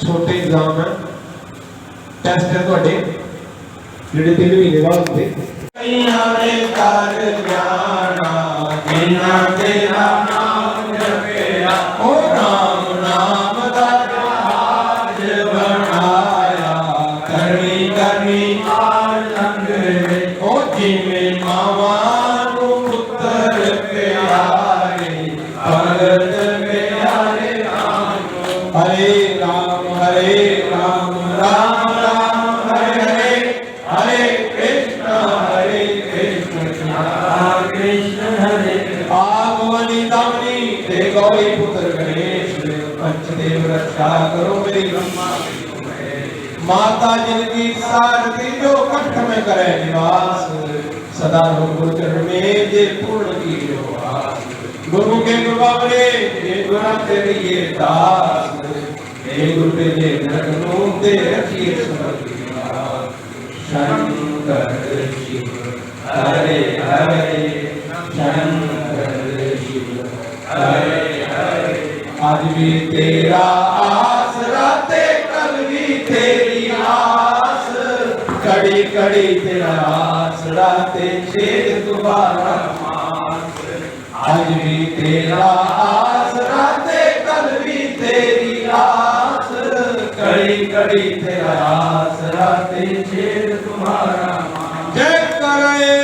छोटे एग्जाम है, टेस्ट है तुहाडे जिहड़े 3 महीने बाद होंदे। हरे कर ज्ञाना जिन्ना तेरा नाम जपया, ओ राम नाम दा जहाज बनाया, करनी करनी आर लंघे, ओ जिवें मावा नूं पुत्र प्यारे, भगत प्यारे राम। हरे राम राम राम हरे हरे, हरे कृष्ण कृष्ण हरे। आगमनी दामनी ते गौरी पुत्र गणेश, पंचदेव रक्षा करो मेरी ब्रह्मा माता जिनकी सारथी, जो कंठ में करे निवास, सदा गुरु चरण में जे पूर्ण की आस। गुरु के कृपा बने जे गुरु तेरी ये दास, हे गुरु पे जे नरकनों ते रखिए समर्पिता। शंकर शिव हरे हरे, शंकर शिव हरे हरे। आज भी तेरा आसरा ते कल भी तेरी आस, कड़ी कड़ी तेरा आसरा ते छेद तुम्हारा मास। आज भी तेरा आसरा ते कल भी तेरी आस, कड़ी कड़ी तेरा आसरा ते छेद तुम्हारा मास। जय करे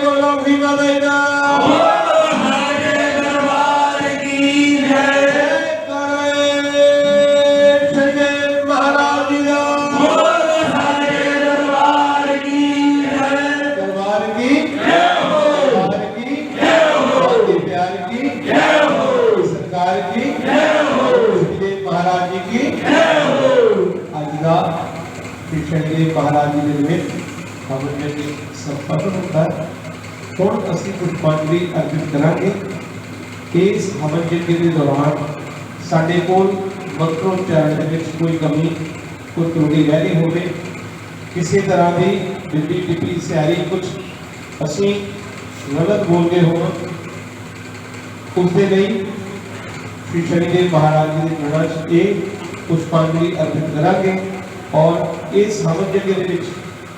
बोलो भीमा दैना, महाराज जी ने हवन में संपन्न होता है। हुण असीं पुष्पांजलि अर्पित करांगे। इस हवन यज्ञ के दौरान साडे कोल मंत्रोच्चारण दे विच कोई कमी कोई त्रुटि रह गई होवे, किसी तरह की बिल्ली टिप्पी सियारी कुछ असीं गलत बोल गए हो, उसके लिए श्री शनिदेव महाराज जी के चरणों च ये पुष्पांजलि अर्पित करांगे। और इस हवन यज्ञ के विच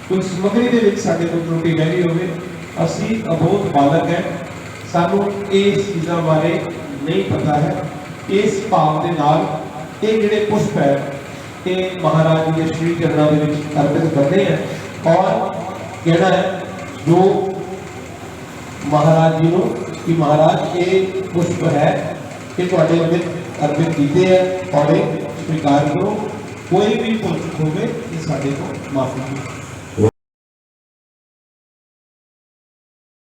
कोई समग्री के विच साडे कोल त्रुटि रह गई होवे, असीं अबोध बालक है, सानू इस चीज़ों बारे नहीं पता है। इस भाव के नाल ये जिहड़े पुष्प है ये महाराज जी के श्री चरणों के विच अर्पित करते हैं और कहना है जो महाराज जी को कि महाराज ये पुष्प है कि तुहाडे अगे अर्पित कीते हैं और स्वीकार करो, कोई भी भुल चूक होवे साडे को माफी।